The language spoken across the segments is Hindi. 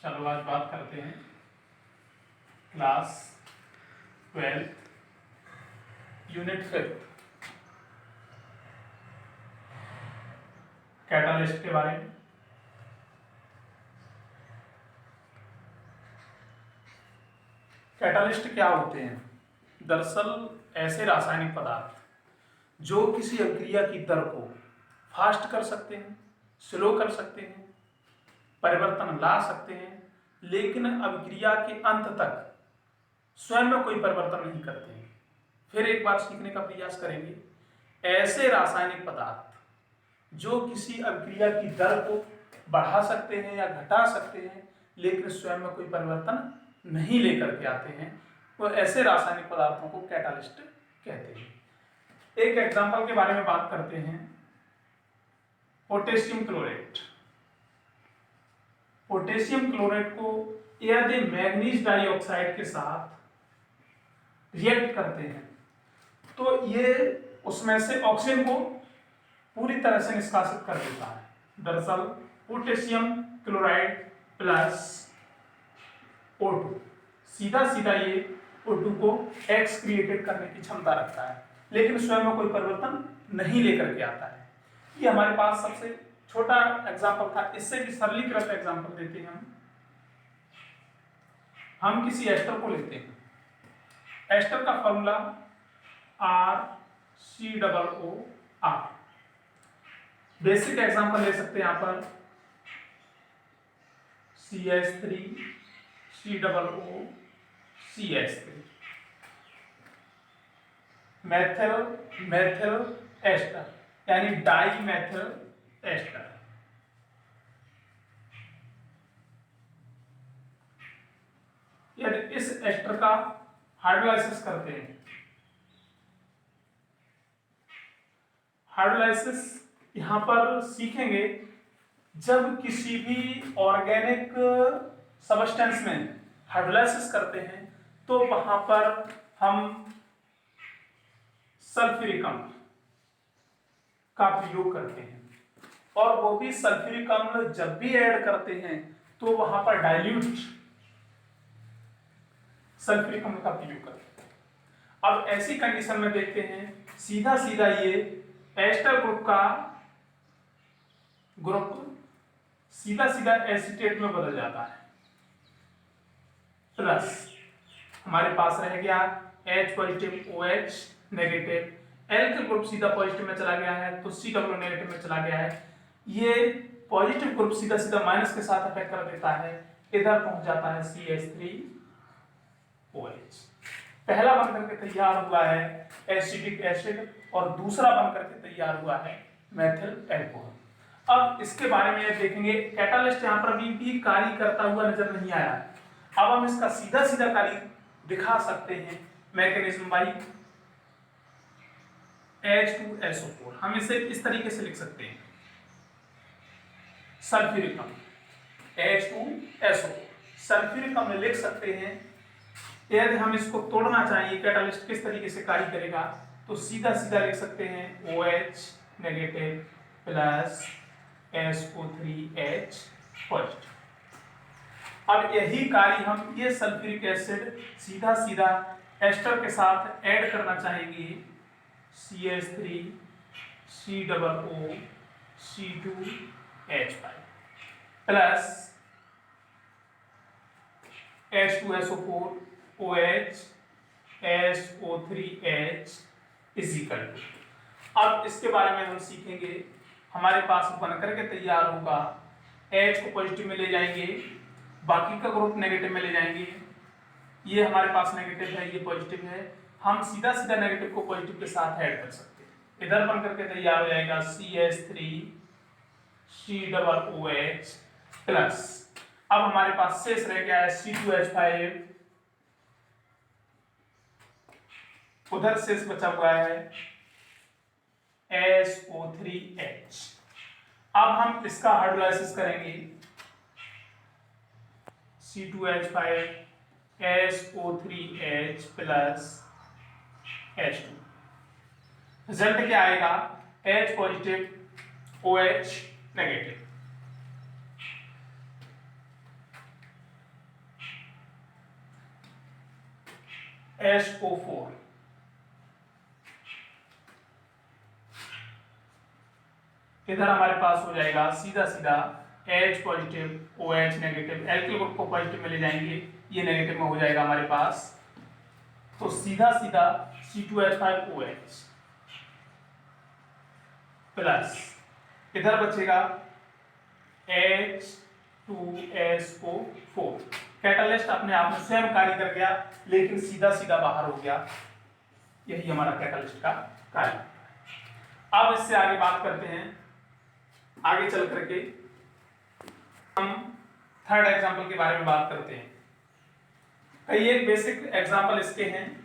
चलो आज बात करते हैं क्लास 12 यूनिट 5 कैटालिस्ट के बारे में। कैटालिस्ट क्या होते हैं? दरअसल ऐसे रासायनिक पदार्थ जो किसी अभिक्रिया की दर को फास्ट कर सकते हैं, स्लो कर सकते हैं, परिवर्तन ला सकते हैं, लेकिन अभिक्रिया के अंत तक स्वयं में कोई परिवर्तन नहीं करते हैं। फिर एक बार सीखने का प्रयास करेंगे। ऐसे रासायनिक पदार्थ जो किसी अभिक्रिया की दर को बढ़ा सकते हैं या घटा सकते हैं, लेकिन स्वयं में कोई परिवर्तन नहीं लेकर के आते हैं, वो ऐसे रासायनिक पदार्थों को कैटालिस्ट कहते हैं। एक एग्जांपल के बारे में बात करते हैं, पोटेशियम क्लोरेट। पोटेशियम क्लोरेट को यदि मैग्नीज डाइऑक्साइड के साथ रिएक्ट करते हैं तो ये उसमें से ऑक्सीजन को पूरी तरह से निष्कासित कर देता है। दरअसल पोटेशियम क्लोराइड प्लस O2 सीधा सीधा ये O2 को एक्सक्रिएटेड करने की क्षमता रखता है, लेकिन स्वयं में कोई परिवर्तन नहीं लेकर के आता है। ये हमारे पास सबसे छोटा एग्जांपल था। इससे भी सरलीकृत एग्जांपल देते हैं हम किसी एस्टर को लेते हैं। एस्टर का फॉर्मूला RCOO। बेसिक एग्जांपल ले सकते हैं यहां पर CH3COOCH3 मेथिल एस्टर यानी डाई मेथिल एस्टर। यदि इस एस्टर का हाइड्रोलाइसिस करते हैं, हाइड्रोलाइसिस यहां पर सीखेंगे जब किसी भी ऑर्गेनिक सब्सटेंस में हाइड्रोलाइसिस करते हैं तो वहां पर हम सल्फ्यूरिक अम्ल का प्रयोग करते हैं, और वो भी सल्फ्यूरिक अम्ल जब भी ऐड करते हैं तो वहां पर डाइल्यूट सल्फ्यूरिक अम्ल का प्रयोग करते हैं। अब ऐसी कंडीशन में देखते हैं सीधा सीधा ये एस्टर ग्रुप का ग्रुप सीधा सीधा एसीटेट में बदल जाता है, प्लस हमारे पास रह गया H positive OH negative, alkyl group सीधा पॉजिटिव में चला गया है तो COO नेगेटिव में चला गया है। ये पॉजिटिव ग्रुप सीधा सीधा माइनस के साथ अफेक्ट कर देता है, इधर पहुंच जाता है CH3OH। पहला बनकर के तैयार हुआ है एसिटिक एसिड और दूसरा बनकर के तैयार हुआ है मेथिल एल्कोहल। अब इसके बारे में देखेंगे, कैटालिस्ट यहां पर भी कार्य करता हुआ नजर नहीं आया। अब हम इसका सीधा सीधा कार्य दिखा सकते हैं। Mechanism by H2SO4। हम इसे इस तरीके से लिख सकते हैं, सल्फ्यूरिक अम्ल H2SO4 सल्फ्यूरिक अम्ल लिख सकते हैं। यदि हम इसको तोड़ना चाहिए कैटालिस्ट किस तरीके से कार्य करेगा तो सीधा सीधा लिख सकते हैं OH negative plus SO3H positive. अब यही कार्य हम ये सल्फ्यूरिक एसिड सीधा सीधा एस्टर के साथ ऐड करना चाहेंगे, CH3COOC2H5 plus H2SO4 OH SO3H is equal to. अब इसके बारे में हम सीखेंगे। हमारे पास बनकर के तैयार होगा, H को पॉजिटिव में ले जाएंगे, बाकी का ग्रुप नेगेटिव में ले जाएंगे। ये हमारे पास नेगेटिव है, ये पॉजिटिव है, हम सीधा सीधा नेगेटिव को पॉजिटिव के साथ ऐड कर सकते हैं। इधर बनकर के तैयार हो जाएगा CH3COOH प्लस, अब हमारे पास शेष रह गया है C2H5, उधर शेष बचा हुआ है SO3H। अब हम इसका हाइड्रोलाइसिस करेंगे, C2H5 SO3H plus H2। Result क्या आएगा? H positive OH negative. SO4। इधर हमारे पास हो जाएगा सीधा सीधा H positive OH negative, alkyl group को पॉजिटिव में ले जाएंगे, ये नेगेटिव में हो जाएगा हमारे पास, तो सीधा सीधा C2H5OH प्लस इधर बचेगा H2SO4। कैटालिस्ट अपने आप में स्वयं कार्य कर गया, लेकिन सीधा सीधा बाहर हो गया, यही हमारा कैटालिस्ट का कार्य। अब इससे आगे बात करते हैं, आगे चल करके हम थर्ड एग्जांपल के बारे में बात करते हैं। कई एक बेसिक एग्जांपल इसके हैं।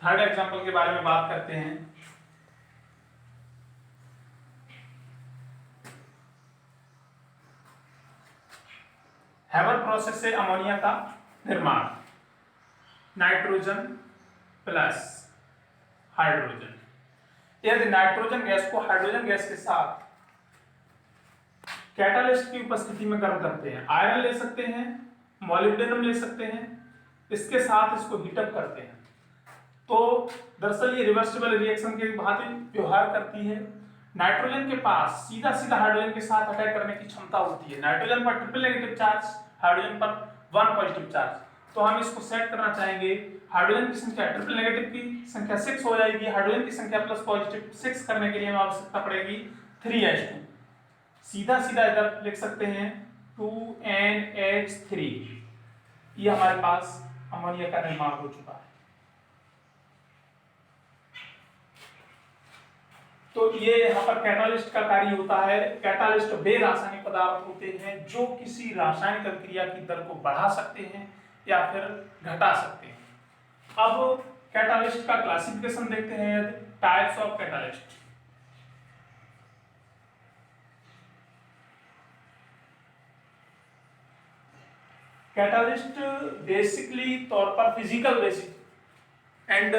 थर्ड एग्जांपल के बारे में बात करते हैं। हैबर प्रोसेस से अमोनिया का निर्माण, नाइट्रोजन प्लस हाइड्रोजन। यदि नाइट्रोजन गैस को हाइड्रोजन गैस के साथ कैटालिस्ट की उपस्थिति में गर्म करते हैं, आयरन ले सकते हैं, मॉलिब्डेनम ले सकते हैं, इसके साथ इसको हीटअप करते हैं, तो दरअसल ये रिवर्सिबल रिएक्शन के भांति व्यवहार करती है। नाइट्रोजन के पास सीधा सीधा हाइड्रोजन के साथ अटैक करने की क्षमता होती है। नाइट्रोजन पर ट्रिपल नेगेटिव चार्ज, हाइड्रोजन पर 1 पॉजिटिव चार्ज। तो हम इसको सेट करना चाहेंगे, हाइड्रोजन की संख्या ट्रिपल नेगेटिव की संख्या 6 हो जाएगी, हाइड्रोजन की संख्या प्लस पॉजिटिव 6 करने के लिए हमें आवश्यकता पड़ेगी 3H2। सीधा सीधा इधर लिख सकते हैं 2NH3। ये हमारे पास अमोनिया का निर्माण हो चुका है। तो ये यहाँ पर कैटालिस्ट का कार्य होता है। कैटालिस्ट वे रासायनिक पदार्थ होते हैं जो किसी रासायनिक अभिक्रिया की दर को बढ़ा सकते हैं या फिर घटा सकते हैं। अब कैटालिस्ट का क्लासिफिकेशन देखते हैं, types of catalyst. Catalyst basically तौर पर फिजिकल बेसिक एंड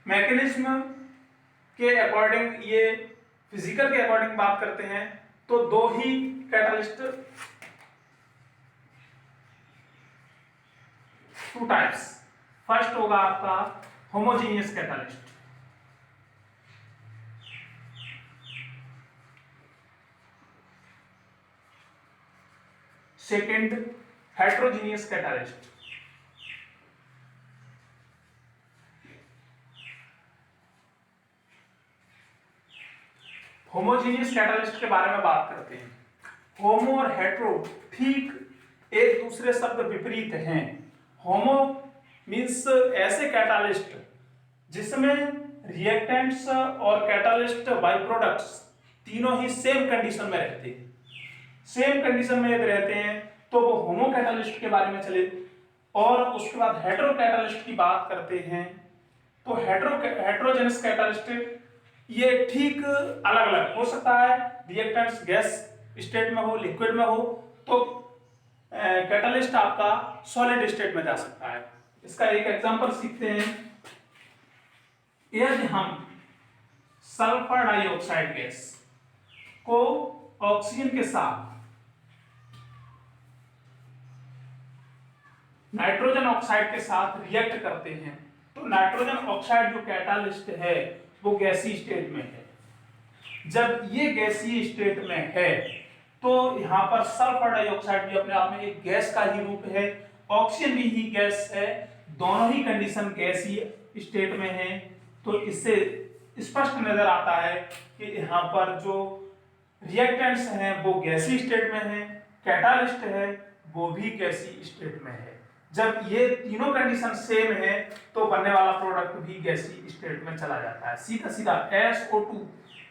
मैकेनिज्म के अकॉर्डिंग, ये फिजिकल के अकॉर्डिंग बात करते हैं तो दो ही कैटालिस्ट, 2 टाइप्स। फर्स्ट होगा आपका homogeneous catalyst, second heterogeneous catalyst. Homogeneous catalyst के बारे में बात करते हैं। होमो और हेट्रो ठीक एक दूसरे शब्द विपरीत हैं। होमो मींस ऐसे कैटालिस्ट जिसमें रिएक्टेंट्स और कैटालिस्ट बाई प्रोडक्ट्स तीनों ही सेम कंडीशन में रहते हैं। सेम कंडीशन में यदि रहते हैं तो वो होमो कैटालिस्ट के बारे में चले। और उसके बाद हेट्रो कैटालिस्ट की बात करते हैं तो हेट्रोजेनस कैटालिस्ट ये ठीक अलग अलग हो सकता है। रिएक्टेंट्स गैस स्टेट में हो, लिक्विड में हो, तो कैटालिस्ट आपका सॉलिड स्टेट में जा सकता है। इसका एक एग्जांपल सीखते हैं। यदि हम सल्फर डाइऑक्साइड गैस को ऑक्सीजन के साथ नाइट्रोजन ऑक्साइड के साथ रिएक्ट करते हैं तो नाइट्रोजन ऑक्साइड जो कैटालिस्ट है वो गैसीय स्टेट में है। जब ये गैसीय स्टेट में है तो यहाँ पर सल्फर डाइऑक्साइड भी अपने आप में एक गैस का ही रूप है, ऑक्सीजन भी ही गैस है, दोनों ही कंडीशन गैसीय स्टेट में है। तो इससे स्पष्ट नजर आता है कि यहाँ पर जो रिएक्टेंट्स हैं वो गैसीय स्टेट में है, कैटालिस्ट है वो भी गैसीय स्टेट में है। जब ये तीनों कंडीशन सेम है तो बनने वाला प्रोडक्ट भी गैसीय स्टेट में चला जाता है। सीधा सीधा SO2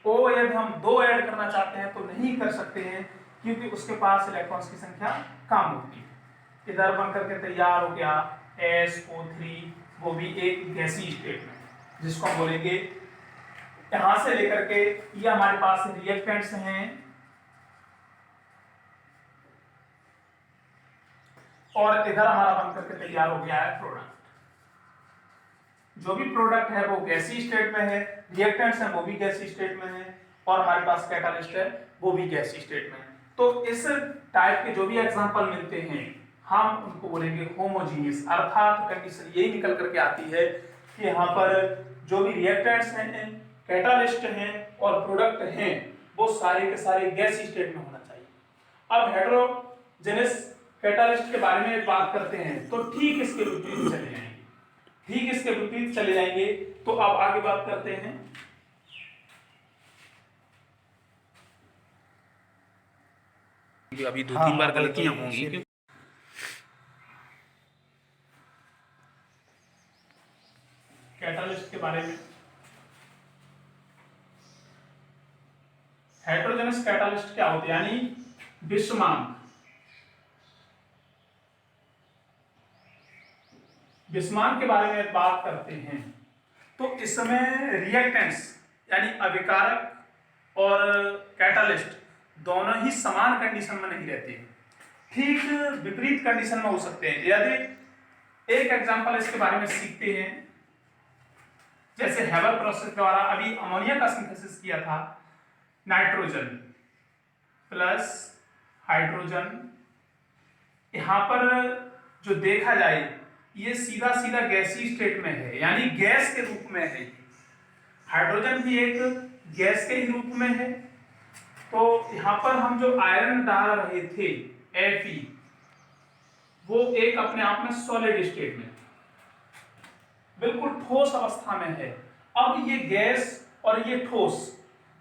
O यदि हम 2 ऐड करना चाहते हैं तो नहीं कर सकते हैं क्योंकि उसके पास इलेक्ट्रॉन्स की संख्या कम होती है। इधर बन करके तैयार हो गया SO3, वो भी एक गैसीय स्टेट में, जिसको हम बोलेंगे यहां से लेकर के ये हमारे पास रिएक्टेंट्स हैं और इधर हमारा बन करके तैयार हो गया है प्रोडक्ट। जो भी प्रोडक्ट है वो गैसीय स्टेट में है, रिएक्टेंट्स हैं वो भी गैसीय स्टेट में है और हमारे पास कैटालिस्ट है वो भी गैसीय स्टेट में है। तो इस टाइप के जो भी एग्जांपल मिलते हैं हम उनको बोलेंगे होमोजीनियस, अर्थात कंडीशन यही निकल करके आती है कि यहाँ पर जो भी रिएक्टेंट्स हैं, कैटालिस्ट हैं और प्रोडक्ट हैं वो सारे के सारे गैस स्टेट में होना चाहिए। अब हेटेरोजेनस कैटालिस्ट के बारे में बात करते हैं तो ठीक इसके विपरीत चले जाएंगे, ठीक इसके विपरीत चले जाएंगे। तो अब आगे बात करते हैं अभी 2-3 बार गलतियां होंगी। कैटालिस्ट के बारे में, हेटेरोजेनस कैटालिस्ट क्या होते हैं, यानी विषमांक के बारे में बात करते हैं तो इसमें रिएक्टेंट्स यानी अभिकारक और कैटालिस्ट दोनों ही समान कंडीशन में नहीं रहते, ठीक विपरीत कंडीशन में हो सकते हैं। यदि एक एग्जांपल इसके बारे में सीखते हैं, जैसे हेबर प्रोसेस द्वारा अभी अमोनिया का सिंथेसिस किया था, नाइट्रोजन प्लस हाइड्रोजन, यहां पर जो देखा जाए ये सीधा सीधा गैसीय स्टेट में है, यानी गैस के रूप में है। हाइड्रोजन भी एक गैस के ही रूप में है। तो यहां पर हम जो आयरन डाल रहे थे Fe, वो एक अपने आप में सॉलिड स्टेट में बिल्कुल ठोस अवस्था में है। अब ये गैस और ये ठोस,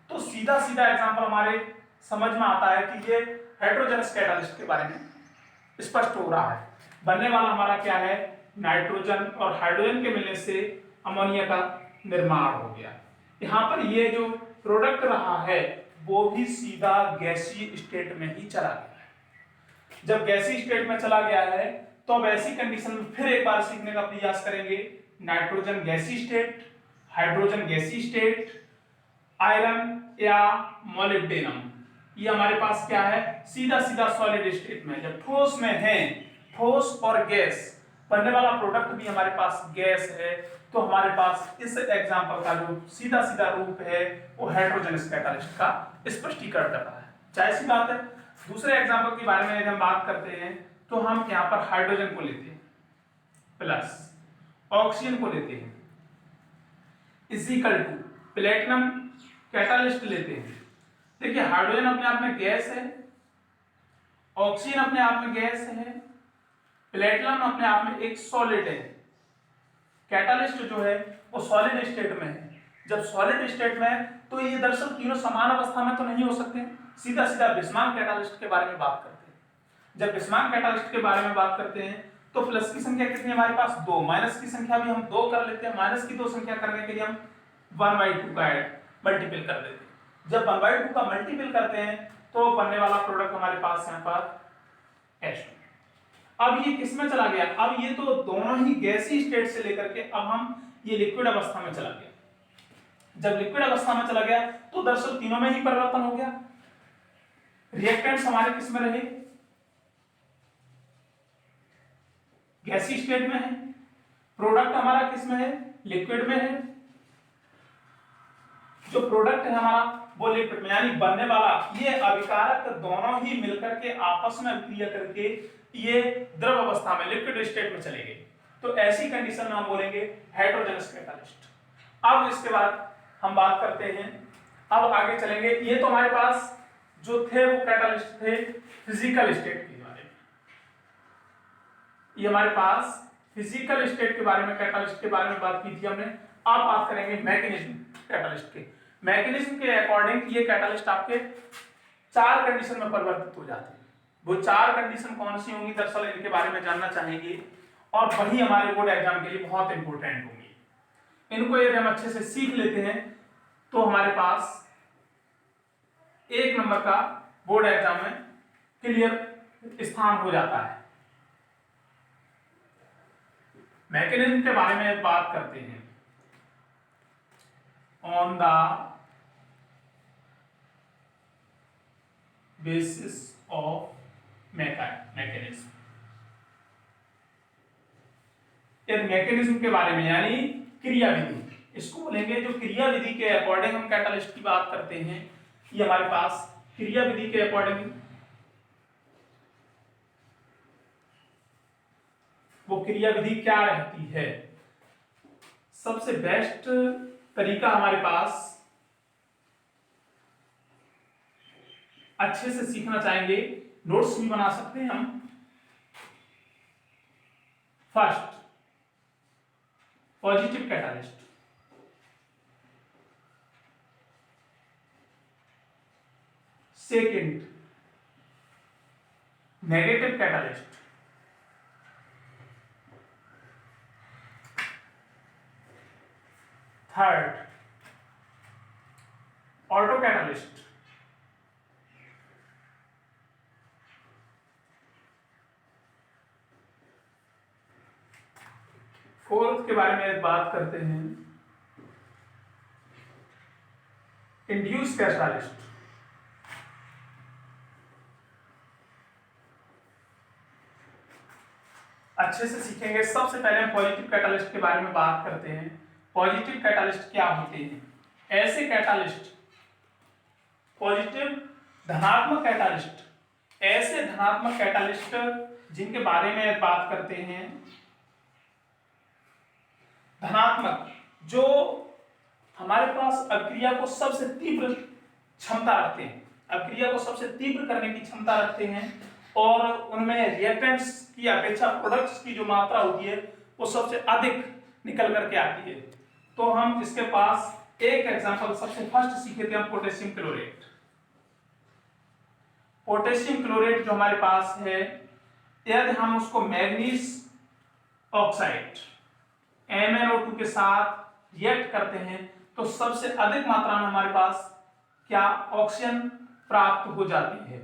तो सीधा सीधा एग्जांपल हमारे समझ में आता है कि ये हेटेरोजेनस कैटालिस्ट के बारे में स्पष्ट हो रहा है। बनने वाला हमारा क्या है, नाइट्रोजन और हाइड्रोजन के मिलने से अमोनिया का निर्माण हो गया। यहाँ पर ये जो प्रोडक्ट रहा है वो भी सीधा गैसीय स्टेट में ही चला गया है। जब गैसीय स्टेट में चला गया है तो अब ऐसी कंडीशन में फिर एक बार सीखने का प्रयास करेंगे। नाइट्रोजन गैसीय स्टेट, हाइड्रोजन गैसीय स्टेट, आयरन या मोलिब्डेनम ये हमारे पास क्या है, सीधा सीधा सॉलिड स्टेट में। जब ठोस में है, ठोस और गैस बनने वाला प्रोडक्ट भी हमारे पास गैस है, तो हमारे पास इस एग्जांपल का जो सीधा सीधा रूप है वो हेटेरोजेनस कैटालिस्ट का स्पष्टीकरण कर रहा है। जाहिर सी बात है। दूसरे एग्जांपल के बारे में यदि हम बात करते हैं तो हम यहाँ पर हाइड्रोजन को लेते हैं प्लस ऑक्सीजन को लेते हैं इक्वल टू प्लेटिनम कैटालिस्ट लेते हैं। देखिए हाइड्रोजन अपने आप में गैस है, ऑक्सीजन अपने आप में गैस है, प्लेटिनम अपने आप में एक सॉलिड है, कैटालिस्ट जो है वो सॉलिड स्टेट में है। जब सॉलिड स्टेट में है तो ये दरअसल तीनों समान अवस्था में तो नहीं हो सकते। सीधा सीधा विषमांक कैटालिस्ट के बारे में बात करते हैं। जब विषमांक कैटालिस्ट के बारे में बात करते हैं तो प्लस की संख्या कितनी हमारे पास 2, माइनस की संख्या भी हम 2 कर लेते हैं। माइनस की 2 संख्या करने के लिए हम 1/2 का मल्टीपल कर देते हैं। जब 1/2 का मल्टीपल करते हैं तो बनने वाला प्रोडक्ट हमारे पास यहाँ पर H2। अब ये किस में चला गया, अब ये तो दोनों ही गैसीय स्टेट से लेकर के अब हम ये लिक्विड अवस्था में चला गया। जब लिक्विड अवस्था में चला गया तो दरअसल तीनों में ही परिवर्तन हो गया। रिएक्टेंट्स हमारे किस में रहे, गैसीय स्टेट में है, प्रोडक्ट हमारा किस में है, लिक्विड में है। जो प्रोडक्ट है हमारा वो लिक्विड में, यानी बनने वाला ये अभिकारक दोनों ही मिलकर के आपस में क्रिया करके ये द्रव अवस्था में लिक्विड स्टेट में चले गए। तो ऐसी कंडीशन में हम बोलेंगे हेटेरोजेनस कैटालिस्ट। अब इसके बाद हम बात करते हैं, अब आगे चलेंगे। ये तो हमारे पास जो थे वो कैटालिस्ट थे फिजिकल स्टेट के बारे में, ये हमारे पास फिजिकल स्टेट के बारे में कैटालिस्ट के बारे में बात की थी हमने। अब बात करेंगे मैकेनिज्म कैटालिस्ट के। मैकेनिज्म के अकॉर्डिंग ये कैटालिस्ट आपके 4 कंडीशन में परिवर्तित हो जाते हैं। वो 4 कंडीशन कौन सी होंगी, दरअसल इनके बारे में जानना चाहेंगे और वही हमारे बोर्ड एग्जाम के लिए बहुत इंपॉर्टेंट होंगी। इनको यदि हम अच्छे से सीख लेते हैं तो हमारे पास 1 नंबर का बोर्ड एग्जाम में क्लियर स्थान हो जाता है। मैकेनिज्म के बारे में बात करते हैं। On the basis of mechanism, mechanism के बारे में यानी क्रिया विधि, इसको बोलेंगे। जो क्रिया विधि के अकॉर्डिंग हम कैटालिस्ट की बात करते हैं, ये हमारे पास क्रिया विधि के अकॉर्डिंग वो क्रिया विधि क्या रहती है। सबसे बेस्ट तरीका हमारे पास, अच्छे से सीखना चाहेंगे, नोट्स भी बना सकते हैं हम। First, positive catalyst. Second, negative catalyst. Third, auto catalyst. Fourth के बारे में बात करते हैं, इंड्यूस कैटालिस्ट। अच्छे से सीखेंगे। सबसे पहले हम पॉजिटिव कैटालिस्ट के बारे में बात करते हैं। पॉजिटिव कैटालिस्ट क्या होते हैं? ऐसे कैटालिस्ट, पॉजिटिव धनात्मक कैटालिस्ट, ऐसे धनात्मक कैटालिस्ट जिनके बारे में बात करते हैं, धनात्मक, जो हमारे पास अभिक्रिया को सबसे तीव्र क्षमता रखते हैं, अभिक्रिया को सबसे तीव्र करने की क्षमता रखते हैं, और उनमें रिएक्टेंट्स की अपेक्षा प्रोडक्ट्स की जो मात्रा होती है वो सबसे अधिक निकल करके आती है। तो हम इसके पास एक एग्जांपल सबसे फर्स्ट सीखे थे हम, पोटेशियम क्लोरेट। पोटेशियम क्लोरेट जो हमारे पास है, यदि हम उसको मैग्नीज ऑक्साइड MnO2 के साथ रिएक्ट करते हैं तो सबसे अधिक मात्रा में हमारे पास क्या ऑक्सीजन प्राप्त हो जाती है,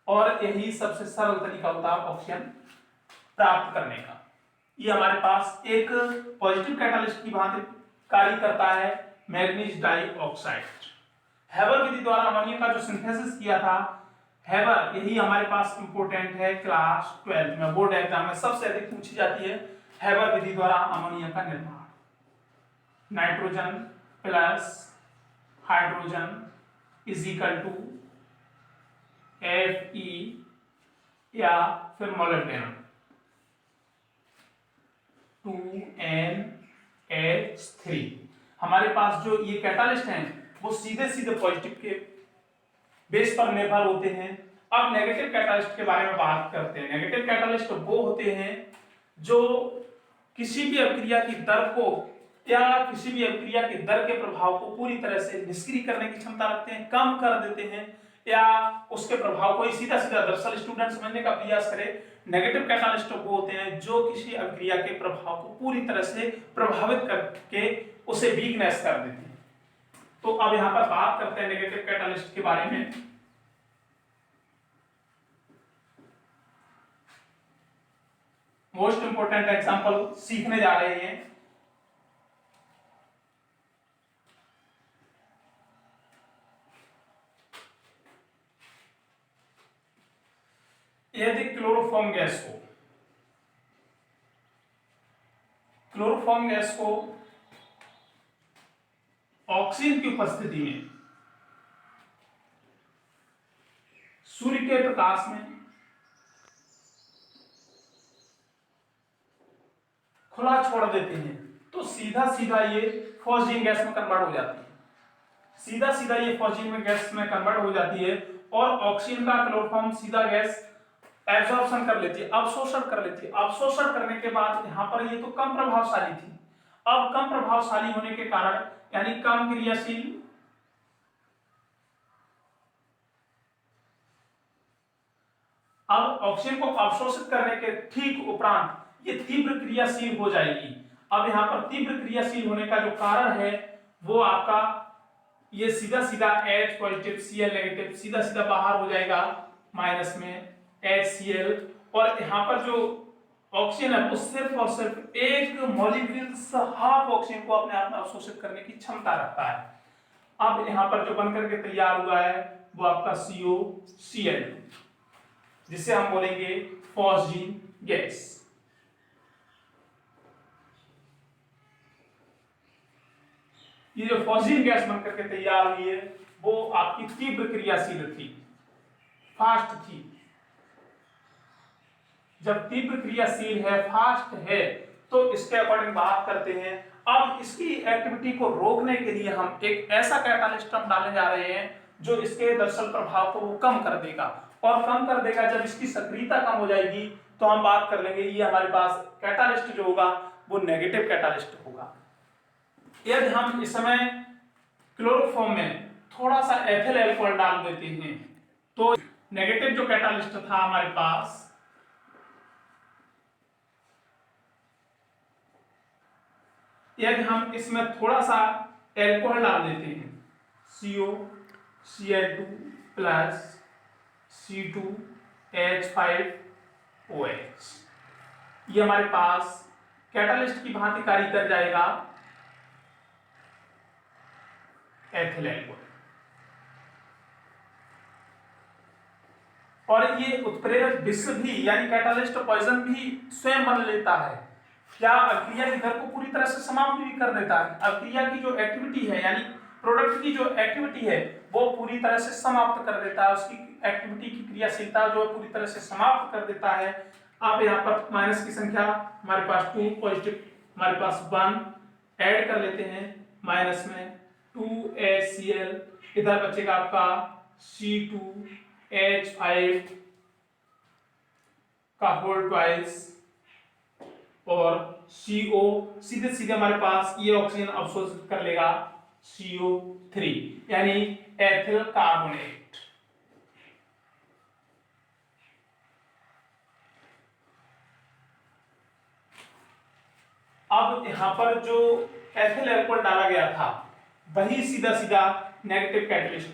और यही सबसे सरल तरीका होता है ऑक्सीजन प्राप्त करने का। ये हमारे पास एक पॉजिटिव कैटालिस्ट की भांति कार्य करता है, मैग्नीज डाइऑक्साइड। हैबर विधि द्वारा अमोनिया का जो सिंथेसिस किया था, हैबर, यही हमारे पास इंपोर्टेंट है। क्लास 12 में बोर्ड एग्जाम में सबसे अधिक पूछी जाती है हैबर विधि द्वारा अमोनिया का निर्माण। Nitrogen plus hydrogen is equal to Fe या फिर मोलिब्डेनम 2NH3। हमारे पास जो ये कैटालिस्ट हैं वो सीधे सीधे पॉजिटिव के बेस पर निर्भर होते हैं। अब नेगेटिव कैटालिस्ट के बारे में बात करते हैं। नेगेटिव कैटालिस्ट वो होते हैं जो किसी भी अभिक्रिया की दर को या किसी भी अभिक्रिया के दर के प्रभाव को पूरी तरह से निष्क्रिय करने की क्षमता रखते हैं, कम कर देते हैं, या उसके प्रभाव को सीधा सीधा, दरअसल स्टूडेंट समझने का प्रयास करें, नेगेटिव कैटालिस्ट वो होते हैं जो किसी अभिक्रिया के प्रभाव को पूरी तरह से प्रभावित करके उसे वीकनेस कर देते हैं। तो अब यहां पर बात करते हैं नेगेटिव कैटालिस्ट के बारे में। मोस्ट इंपोर्टेंट एग्जांपल सीखने जा रहे हैं। यदि क्लोरोफॉर्म गैस को ऑक्सीजन की उपस्थिति में सूर्य के प्रकाश में खुला छोड़ देते हैं तो सीधा सीधा ये फॉस्जीन गैस में कन्वर्ट हो जाती है, सीधा सीधा ये फॉस्जीन गैस में कन्वर्ट हो जाती है, और ऑक्सीजन का क्लोरोफॉर्म सीधा गैस एब्जॉर्प्शन कर लेती है, अवशोषण कर लेती है। अवशोषण करने के बाद यहां पर ये तो कम प्रभावशाली थी, अब कम प्रभावशाली होने के कारण, यानी कम क्रियाशील, अब ऑक्सीजन को अवशोषित करने के ठीक उपरांत ये तीव्र क्रियाशील हो जाएगी। अब यहां पर तीव्र क्रियाशील होने का जो कारण है वो आपका ये सीधा सीधा H पॉजिटिव Cl नेगेटिव सीधा सीधा बाहर हो जाएगा माइनस में HCl, और यहां पर जो ऑक्सीजन है वो सिर्फ और सिर्फ एक मॉलिक्यूल्स हाफ ऑक्सीजन को अपने आप में अवशोषित करने की क्षमता रखता है। अब यहां पर जो बनकर के तैयार हुआ है वो आपका COCl, जिसे हम बोलेंगे फॉस्जीन गैस। ये जो फॉस्जीन गैस बनकर के तैयार हुई है वो आपकी तीव्र क्रियाशील थी, फास्ट थी। जब तीव्र क्रियाशील है, फास्ट है, तो इसके अकॉर्डिंग बात करते हैं। अब इसकी एक्टिविटी को रोकने के लिए हम एक ऐसा कैटालिस्ट हम डालने जा रहे हैं जो इसके दरअसल प्रभाव को वो कम कर देगा, और कम कर देगा। जब इसकी सक्रियता कम हो जाएगी तो हम बात कर लेंगे ये हमारे पास कैटालिस्ट जो होगा वो नेगेटिव कैटालिस्ट होगा। यदि हम इस समय क्लोरोफॉर्म में थोड़ा सा एथिल अल्कोहल डाल देते हैं तो नेगेटिव जो कैटालिस्ट था हमारे पास, यदि हम इसमें थोड़ा सा अल्कोहल डाल देते हैं, CO Cl2 प्लस C2H5OH, ये हमारे पास कैटालिस्ट की भांति कार्य कर जाएगा एथिल अल्कोहल, और ये उत्प्रेरक विष भी यानी कैटालिस्ट पॉइजन भी स्वयं बन लेता है। क्या अभिक्रिया के दर को पूरी तरह से समाप्त भी कर देता है। अभिक्रिया की जो एक्टिविटी है यानी प्रोडक्ट की जो एक्टिविटी है वो पूरी तरह से समाप्त कर देता है, उसकी एक्टिविटी की क्रियाशीलता जो पूरी तरह से समाप्त कर देता है। आप यहाँ पर माइनस की संख्या हमारे पास 2, पॉजिटिव हमारे पास 1 ऐड कर लेते हैं, माइनस में 2HCl, इधर बचेगा आपका C2H5 का होल ट्वाइस, और CO सीधे सीधे हमारे पास ये ऑक्सीजन अवशोषित कर लेगा CO3 यानी एथिल कार्बोनेट। अब यहां पर जो एथिल अल्कोहल डाला गया था वही सीधा सीधा नेगेटिव कैटलिस्ट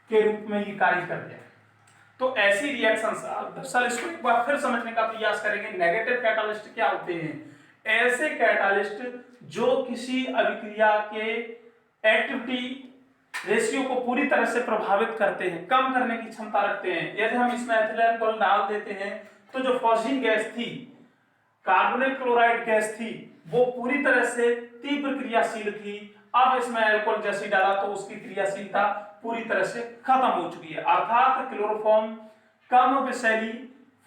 के रूप में ये कार्य कर गया। तो ऐसी रिएक्शंस दरअसल इसको एक बार फिर समझने का प्रयास करेंगे। नेगेटिव कैटालिस्ट क्या होते हैं? ऐसे कैटालिस्ट जो किसी अभिक्रिया के एक्टिविटी रेशियो को पूरी तरह से प्रभावित करते हैं, कम करने की क्षमता रखते हैं। यदि हम इसमें एथिल अल्कोहल डाल देते हैं तो जो फॉस्फिन गैस थी, कार्बोनेट क्लोराइड गैस थी, वो पूरी तरह से तीव्र क्रियाशील थी। अब इसमें अल्कोहल जैसे डाला तो उसकी क्रियाशीलता पूरी तरह से खत्म हो चुकी है, अर्थात क्लोरोफॉर्म कम विषैली,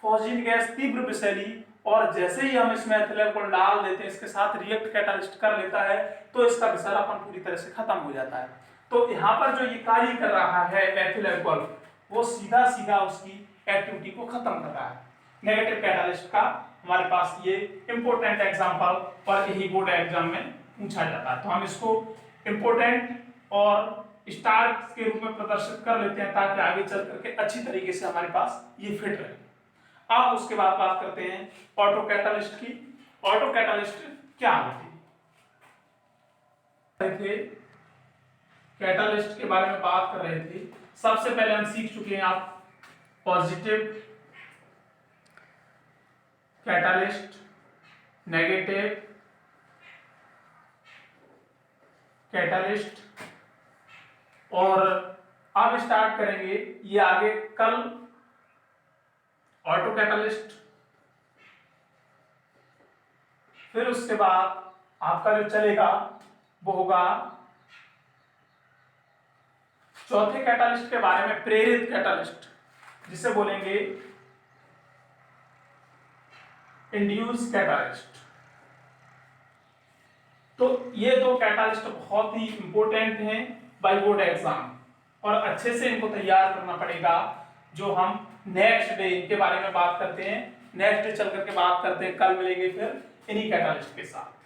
फॉस्फिन गैस तीव्र विषैली, और जैसे ही हम इसमें एथिल अल्कोहल डाल देते हैं, इसके साथ रिएक्ट कैटालिस्ट कर लेता है तो इसका विषैलापन पूरी तरह से खत्म हो जाता है। तो यहाँ पर जो ये कार्य कर रहा है एथिल अल्कोहल, वो सीधा सीधा उसकी एक्टिविटी को खत्म कर रहा है। नेगेटिव कैटालिस्ट का हमारे पास ये इंपॉर्टेंट एग्जांपल और यही बोर्ड एग्जाम में पूछा जाता है, तो हम इसको इंपॉर्टेंट और स्टार के रूप में प्रदर्शित कर लेते हैं ताकि आगे चल करके अच्छी तरीके से हमारे पास ये फिट रहे। अब उसके बाद बात करते हैं ऑटो कैटालिस्ट की। ऑटो कैटालिस्ट क्या होती है? कैटालिस्ट के बारे में बात कर रहे थे। सबसे पहले हम सीख चुके हैं आप पॉजिटिव कैटालिस्ट, नेगेटिव कैटालिस्ट, और अब स्टार्ट करेंगे ये आगे कल ऑटो कैटालिस्ट। फिर उसके बाद आपका जो चलेगा वो होगा चौथे कैटालिस्ट के बारे में, प्रेरित कैटालिस्ट, जिसे बोलेंगे इंड्यूस कैटालिस्ट। तो ये दो कैटालिस्ट बहुत ही इंपॉर्टेंट हैं बाय बोर्ड एग्जाम, और अच्छे से इनको तैयार करना पड़ेगा। जो हम नेक्स्ट डे इनके बारे में बात करते हैं, नेक्स्ट डे चल करके बात करते हैं, कल मिलेंगे फिर इन्हीं कैटालिस्ट के साथ।